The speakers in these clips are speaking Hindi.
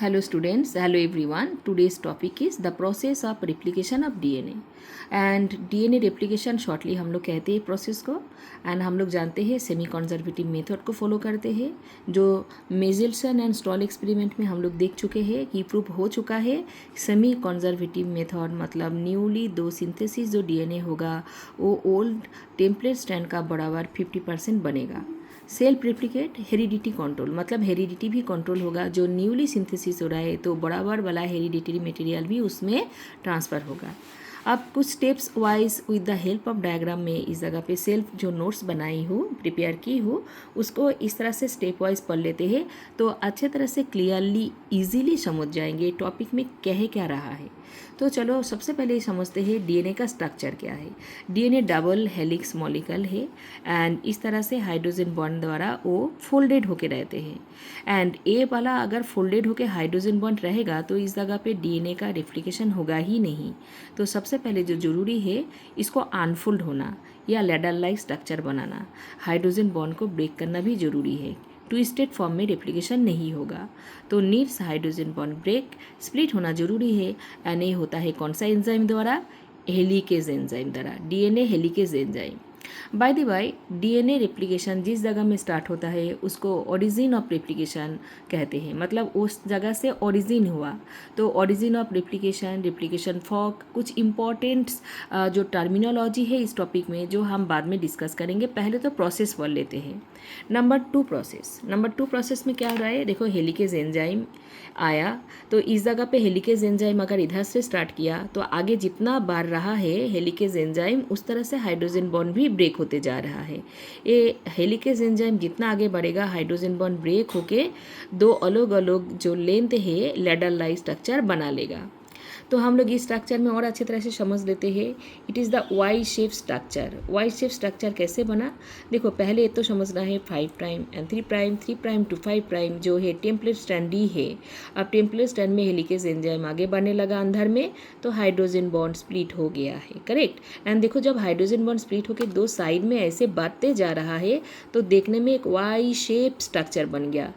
Hello students, hello everyone. Today's topic is the process of replication of DNA. And DNA replication shortly हम लोग कहते हैं प्रोसेस को एंड हम लोग जानते हैं सेमी कंजर्वेटिव मेथड को फॉलो करते हैं जो मेजेल्सन एंड स्टॉल एक्सपेरिमेंट में हम लोग देख चुके हैं कि प्रूव हो चुका है। सेमी कंजर्वेटिव मेथड मतलब न्यूली दो सिंथेसिस जो डीएनए होगा वो ओल्ड टेम्पलेट स्ट्रैंड का बराबर 50% बनेगा। सेल्फ रेप्लिकेट हेरिडिटी कंट्रोल मतलब हेरिडिटी भी कंट्रोल होगा, जो न्यूली सिंथेसिस हो रहा है तो बराबर वाला हेरिडिटरी मटेरियल भी उसमें ट्रांसफ़र होगा। अब कुछ steps wise with the help of diagram में इस जगह पे सेल्फ जो नोट्स बनाई हूँ प्रिपेयर की हूँ उसको इस तरह से स्टेप वाइज पढ़ लेते हैं तो अच्छे तरह से क्लियरली इजीली समझ जाएंगे टॉपिक में कह क्या रहा है। तो चलो सबसे पहले समझते हैं डीएनए का स्ट्रक्चर क्या है। डीएनए डबल हेलिक्स मॉलिक्यूल है एंड इस तरह से हाइड्रोजन बॉन्ड द्वारा वो फोल्डेड होके रहते हैं एंड ए वाला अगर फोल्डेड होके हाइड्रोजन बॉन्ड रहेगा तो इस जगह पे डीएनए का रेप्लिकेशन होगा ही नहीं। तो सबसे पहले जो ज़रूरी है इसको अनफोल्ड होना या लैडर लाइक स्ट्रक्चर बनाना, हाइड्रोजन बॉन्ड को ब्रेक करना भी ज़रूरी है। ट्विस्टेड फॉर्म में रेप्लिकेशन नहीं होगा तो needs hydrogen bond break split होना जरूरी है एंड ये होता है कौन सा एंजाइम द्वारा, हेलिकेज एंजाइम द्वारा, DNA helicase enzyme. By the by DNA replication जिस जगह में स्टार्ट होता है उसको ओरिजिन ऑफ रेप्लिकेशन कहते हैं, मतलब उस जगह से ओरिजिन हुआ। तो origin of replication, replication fork, कुछ इम्पॉर्टेंट जो टर्मिनोलॉजी है इस टॉपिक में जो हम बाद में डिस्कस करेंगे। पहले तो प्रोसेस पढ़ लेते हैं। नंबर टू प्रोसेस में क्या हो रहा है, देखो हेलिकेज एंजाइम आया तो इस जगह पे हेलिकेज एंजाइम अगर इधर से स्टार्ट किया तो आगे जितना बार रहा है हेलिकेज एंजाइम उस तरह से हाइड्रोजन बॉन्ड भी ब्रेक होते जा रहा है। ये हेलिकेज एंजाइम जितना आगे बढ़ेगा हाइड्रोजन बॉन्ड ब्रेक होके दो अलग अलग जो लेंथ है लैडर लाइक स्ट्रक्चर बना लेगा। तो हम लोग इस स्ट्रक्चर में और अच्छी तरह से समझ लेते हैं। It is the Y shape structure. Y shape structure कैसे बना, देखो पहले तो समझना है 5 prime and 3 prime, 3 prime to 5 prime जो है टेम्पलेट स्ट्रैंड डी है। अब टेम्पलेट स्ट्रैंड में हेलिकेज एंजाइम आगे बढ़ने लगा अंदर में तो हाइड्रोजन बॉन्ड स्प्लिट हो गया है, करेक्ट। एंड देखो जब हाइड्रोजन बॉन्ड स्प्लिट होकर दो साइड में ऐसे बढ़ते जा रहा है तो देखने में एक वाई शेप स्ट्रक्चर बन गया,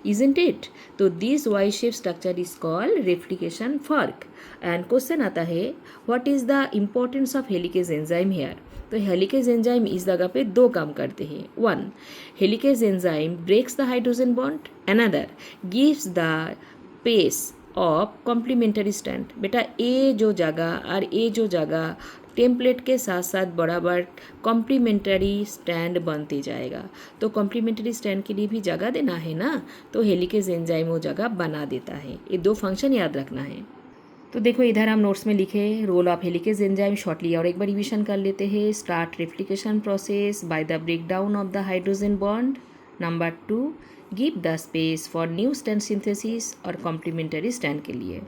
इजंट इट। तो this Y shape structure is called replication fork. And question आता है what is the importance of helicase enzyme here. तो हेलिकेज एंजाइम इस जगह पे दो काम करते हैं। One, helicase enzyme breaks the hydrogen bond, another gives the pace of complementary strand. बेटा ए जो जगह और ए जो जगह टेम्पलेट के साथ साथ बराबर कॉम्प्लीमेंटरी स्टैंड बनते जाएगा। तो कॉम्प्लीमेंटरी स्टैंड के लिए भी जगह देना है ना, तो हेलिकेज एंजाइम वो जगह बना देता है। ये दो फंक्शन याद रखना है। तो देखो इधर हम नोट्स में लिखे role of helicase enzyme shortly और एक बार रिविजन कर लेते हैं। Start replication process by the breakdown of the hydrogen bond. Number 2, give the space for new stand synthesis और कॉम्प्लीमेंटरी स्टैंड के लिए।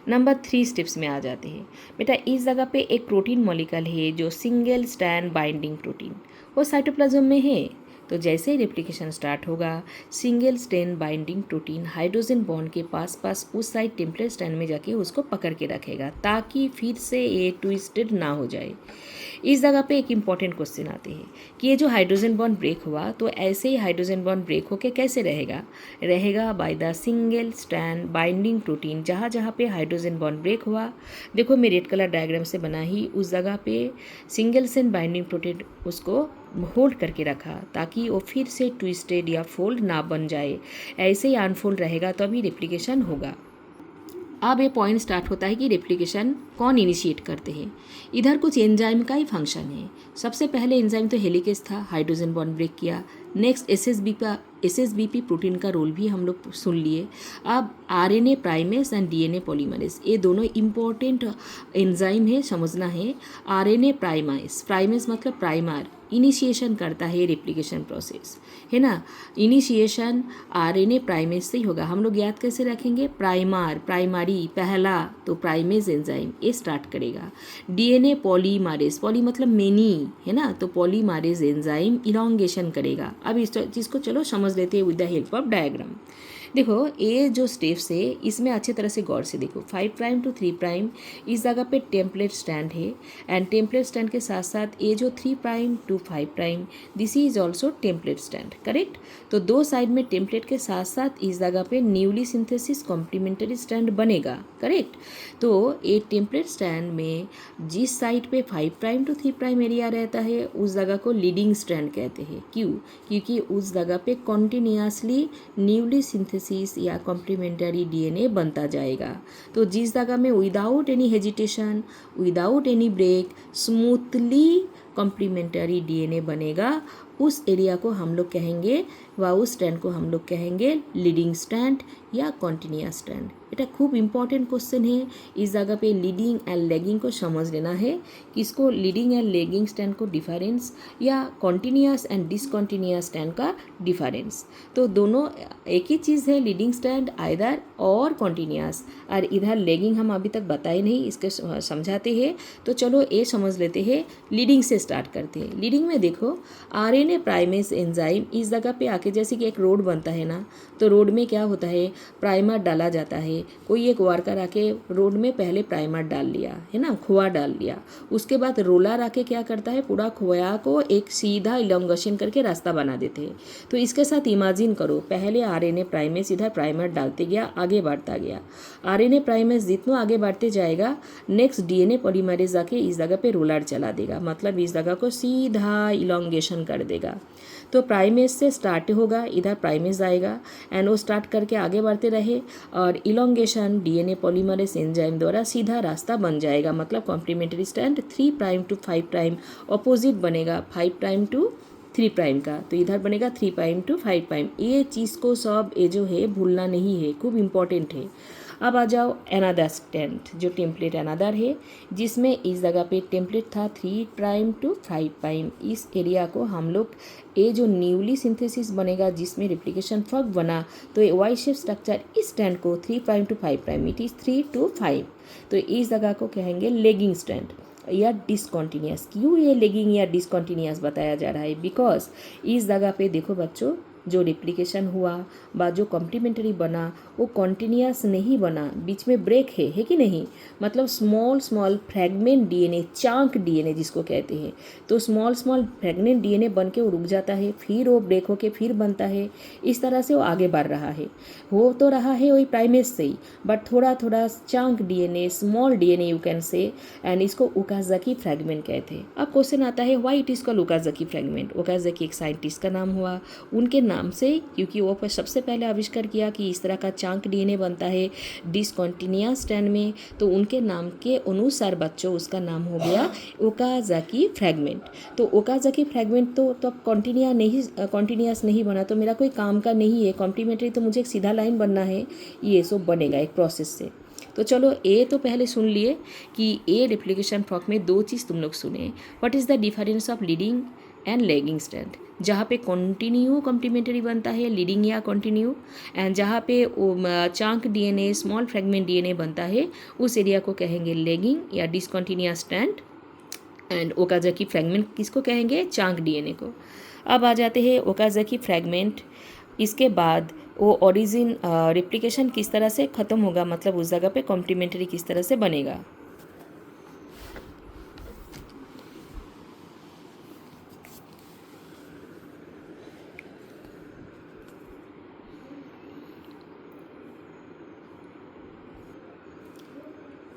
नंबर 3 स्टेप्स में आ जाते हैं। बेटा इस जगह पे एक प्रोटीन मॉलिक्यूल है जो सिंगल स्टैंड बाइंडिंग प्रोटीन, वो साइटोप्लाज्म में है। तो जैसे ही रेप्लिकेशन स्टार्ट होगा single stand binding protein hydrogen bond के पास उस साइड टेम्पलेट स्टैंड में जाके उसको पकड़ के रखेगा ताकि फिर से ये ट्विस्टेड ना हो जाए। इस जगह पे एक इम्पॉर्टेंट क्वेश्चन आते हैं कि ये जो हाइड्रोजन बॉन्ड ब्रेक हुआ तो ऐसे ही हाइड्रोजन बॉन्ड ब्रेक होके कैसे रहेगा by the single stand binding protein. जहाँ जहाँ पे हाइड्रोजन बॉन्ड ब्रेक हुआ, देखो मैं रेड कलर डायग्राम से बना ही उस जगह पे सिंगल स्टैंड बाइंडिंग प्रोटीन उसको होल्ड करके रखा ताकि वो फिर से ट्विस्टेड या फोल्ड ना बन जाए। ऐसे ही अनफोल्ड रहेगा तो अभी रेप्लिकेशन होगा। अब ये पॉइंट स्टार्ट होता है कि रेप्लिकेशन कौन इनिशिएट करते हैं। इधर कुछ एंजाइम का ही फंक्शन है। सबसे पहले एंजाइम तो हेलिकेज था, हाइड्रोजन बॉन्ड ब्रेक किया। नेक्स्ट एसएसबीपी प्रोटीन का रोल भी हम लोग सुन लिए। अब RNA primase and DNA polymerase ये दोनों इम्पोर्टेंट एंजाइम है, समझना है। आरएनए प्राइमेस मतलब प्राइमर इनिशिएशन करता है रेप्लिकेशन प्रोसेस, है ना। इनिशिएशन आरएनए प्राइमेज से ही होगा। हम लोग याद कैसे रखेंगे, प्राइमरी पहला तो प्राइमेज एंजाइम ये स्टार्ट करेगा। डीएनए पॉलीमरेज, पॉली मतलब मेनी, है ना, तो पॉलीमरेज एंजाइम इलॉन्गेशन करेगा। अब इस चीज़ को चलो समझ लेते हैं with the help of diagram. देखो ये जो स्टेप्स है इसमें अच्छी तरह से गौर से देखो, 5 प्राइम टू 3 प्राइम इस जगह पे टेम्पलेट स्टैंड है, एंड टेम्पलेट स्टैंड के साथ साथ ये जो 3 prime to 5 prime this is also template stand, correct. तो दो साइड में टेम्पलेट के साथ साथ इस जगह पे न्यूली सिंथेसिस कॉम्प्लीमेंट्री स्टैंड बनेगा, करेक्ट। तो ये टेम्पलेट स्टैंड में जिस साइड पे 5 प्राइम टू 3 प्राइम एरिया रहता है उस जगह को लीडिंग स्टैंड कहते हैं। क्यों? क्योंकि उस जगह पे कॉन्टिन्यूसली न्यूली सिंथेसिस या कॉम्प्लीमेंट्री डीएनए बनता जाएगा। तो जिस जगह में without any hesitation, without any break smoothly complementary DNA बनेगा, उस एरिया को हम लोग कहेंगे व उस स्टैंड को हम लोग कहेंगे लीडिंग स्टैंड या कॉन्टिन्यूअस स्टैंड। এটা खूब इम्पॉर्टेंट क्वेश्चन है। इस जगह पे लीडिंग एंड लेगिंग को समझ लेना है, किसको लीडिंग एंड लेगिंग स्टैंड को डिफरेंस या कॉन्टिन्यूअस एंड डिसकॉन्टिन्यूअस स्टैंड का डिफरेंस। तो दोनों एक ही चीज़ है, लीडिंग स्टैंड आइदर और कॉन्टिन्यूअस, और इधर लेगिंग हम अभी तक बताए नहीं, इसके समझाते हैं। तो चलो ये समझ लेते हैं, लीडिंग से स्टार्ट करते हैं। लीडिंग में देखो आरएनए प्राइमेस एंजाइम इस जगह पे आके, जैसे कि एक रोड बनता है ना, तो रोड में क्या होता है, प्राइमर डाला जाता है। कोई एक वर्कर आके रोड में पहले प्राइमर डाल लिया है ना, खोआ डाल लिया, उसके बाद रोलर आके क्या करता है, पूरा खोया को एक सीधा इलोंगेशन करके रास्ता बना देते हैं। तो इसके साथ इमेजिन करो, पहले आरएनए प्राइमेस इधर प्राइमर डालते गया, आगे बढ़ता गया। आरएनए प्राइमेस जितना आगे बढ़ते जाएगा, नेक्स्ट डीएनए पॉलीमरेज आके इस जगह पे रोलर चला देगा, मतलब इस जगह को सीधा इलोंगेशन कर देगा। तो प्राइमेस से स्टार्ट होगा, इधर प्राइमेस आएगा एंड वो स्टार्ट करके आगे बढ़ते रहे और इलोंगेशन डीएनए पॉलीमरेज एंजाइम द्वारा सीधा रास्ता बन जाएगा, मतलब complementary stand 3 prime to 5 prime opposite बनेगा 5 प्राइम टू 3 प्राइम का, तो इधर बनेगा 3 प्राइम टू 5 प्राइम। ये चीज़ को सब ये जो है भूलना नहीं है, खूब इम्पॉर्टेंट है। अब आ जाओ अनदर स्टैंड, जो टेम्पलेट अनदर है, जिसमें इस जगह पे टेम्पलेट था 3 प्राइम टू 5 प्राइम। इस एरिया को हम लोग ये जो न्यूली सिंथेसिस बनेगा जिसमें रेप्लिकेशन फॉर्क बना, तो ये वाई शेप स्ट्रक्चर इस स्टैंड को 3 prime to 5 prime, it is 3 to 5, तो इस जगह को कहेंगे लेगिंग स्टैंड या डिसकॉन्टीन्यूअस। क्यों ये लेगिंग या डिसकॉन्टीन्यूअस बताया जा रहा है? बिकॉज इस जगह पे देखो बच्चों, जो रेप्लिकेशन हुआ बा जो कॉम्प्लीमेंट्री बना वो कॉन्टिन्यूअस नहीं बना, बीच में ब्रेक है कि नहीं, मतलब small small fragment DNA, chunk DNA जिसको कहते हैं, तो स्मॉल स्मॉल फ्रैगमेंट डीएनए बन के वो रुक जाता है, फिर वो ब्रेक होके फिर बनता है। इस तरह से वो आगे बढ़ रहा है, हो तो रहा है वही प्राइमेस से ही, बट थोड़ा थोड़ा chunk DNA, small DNA you can say, and इसको ओकाज़की फ्रैगमेंट कहते हैं। अब क्वेश्चन आता है why it is called Okazaki fragment. Okazaki एक साइंटिस्ट का नाम हुआ, उनके नाम से, क्योंकि वो सबसे पहले आविष्कार किया कि इस तरह का चांक डीएनए बनता है डिसकॉन्टिन्यूअस स्टैंड में, तो उनके नाम के अनुसार बच्चों उसका नाम हो गया ओकाज़की फ्रैगमेंट। तो ओकाज़की फ्रैगमेंट तो अब कॉन्टिन्यूअस नहीं बना, तो मेरा कोई काम का नहीं है, कॉम्प्लीमेंट्री तो मुझे एक सीधा लाइन बनना है, ये सब बनेगा एक प्रोसेस से। तो चलो ए तो पहले सुन लिए कि ए रेप्लिकेशन फॉर्क में दो चीज़ तुम लोग सुने, what is the difference of leading and lagging stand. जहाँ पे कॉन्टिन्यू कॉम्प्लीमेंट्री बनता है लीडिंग या कॉन्टिन्यू, एंड जहाँ पे चांक डीएनए, स्मॉल फ्रैगमेंट डीएनए बनता है उस एरिया को कहेंगे लेगिंग या discontinuous stand, and Okazaki fragment किसको कहेंगे, चांक डीएनए को। अब आ जाते हैं ओकाज़की फ्रैगमेंट, इसके बाद वो ओरिजिन रेप्लिकेशन किस तरह से ख़त्म होगा, मतलब उस जगह पे कॉम्प्लीमेंट्री किस तरह से बनेगा।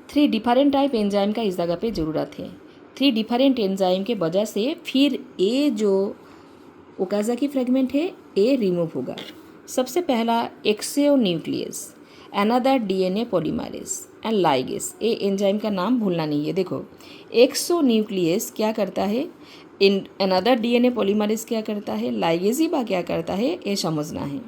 थ्री डिफरेंट टाइप एंजाइम का इस जगह पे ज़रूरत है। 3 डिफरेंट एंजाइम के वजह से फिर ये जो ओकाज़की फ्रैगमेंट है ये रिमूव होगा। सबसे पहला exonuclease, another DNA polymerase and ligase. ये एंजाइम का नाम भूलना नहीं है। देखो एक्सो न्यूक्लियस क्या करता है, इन अनदर डीएनए पॉलीमरेज क्या करता है, लाइगेजिबा क्या करता है, ये समझना है।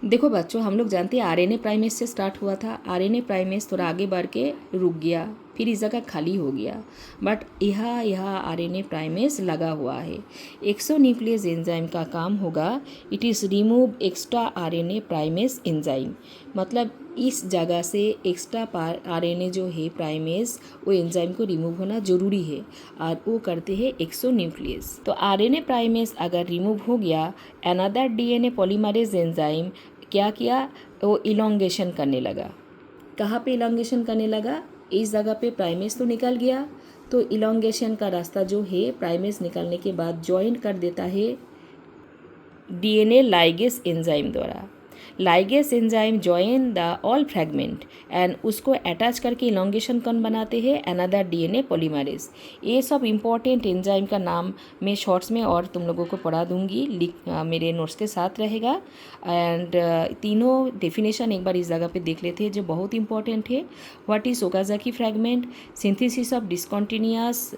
देखो बच्चों, हम लोग जानते हैं आरएनए प्राइमेस से स्टार्ट हुआ था, आरएनए प्राइमेस थोड़ा आगे बढ़ के रुक गया, फिर इस जगह खाली हो गया, बट यहाँ आरएनए प्राइमेस लगा हुआ है। एक्सोन्यूक्लियस एंजाइम का काम होगा, it is remove extra RNA primase enzyme. मतलब इस जगह से एक्स्ट्रा आरएनए जो है प्राइमेस, वो एंजाइम को रिमूव होना ज़रूरी है, और वो करते हैं एक्सोन्यूक्लियस। तो आरएनए प्राइमेस अगर रिमूव हो गया, अनदर डीएनए पॉलीमरेज एंजाइम क्या किया, वो इलोंगेशन करने लगा। कहाँ पे इलोंगेशन करने लगा, इस जगह पे प्राइमेस तो निकल गया, तो इलोंगेशन का रास्ता जो है प्राइमेस निकलने के बाद ज्वाइन कर देता है डीएनए लाइगेस एंजाइम द्वारा। Ligase enzyme join the all fragment and उसको अटैच करके इलोंगेशन कौन बनाते हैं, अनदर डीएनए पॉलीमरेज। ये सब इंपॉर्टेंट एंजाइम का नाम मैं शॉर्ट्स में और तुम लोगों को पढ़ा दूंगी, मेरे नोट्स के साथ रहेगा। एंड तीनों डेफिनेशन एक बार इस जगह पे देख लेते हैं जो बहुत इंपॉर्टेंट है। What is Okazaki fragment, synthesis of discontinuous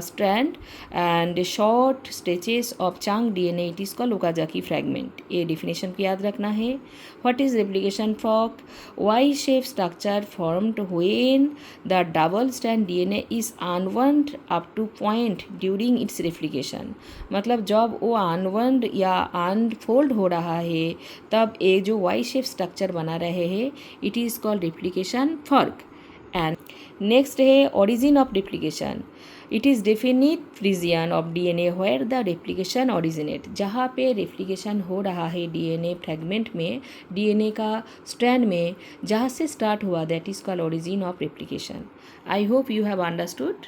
strand and short stretches of chunk DNA, it is called Okazaki fragment. ये डेफिनेशन को याद रखना है। What is replication fork? Y-shaped structure formed when the double-strand DNA is unwound up to point during its replication। मतलब जब वो अनवंड या अनफोल्ड हो रहा है तब ये जो वाई शेप स्ट्रक्चर बना रहे हैं, it is called replication fork. And next है origin of replication. It is definite region of DNA where the replication originate. जहाँ पे रेप्लिकेशन हो रहा है डीएनए फ्रैगमेंट में, डीएनए का स्ट्रैंड में, जहाँ से स्टार्ट हुआ, that is called origin of replication. I hope you have understood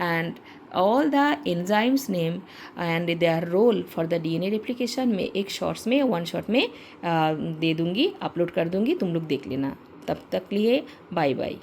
and all the enzymes name and their role for the DNA replication में एक शॉर्ट्स में, वन शॉट में दे दूँगी, अपलोड कर दूँगी, तुम लोग देख लेना। तब तक लिए बाय बाय।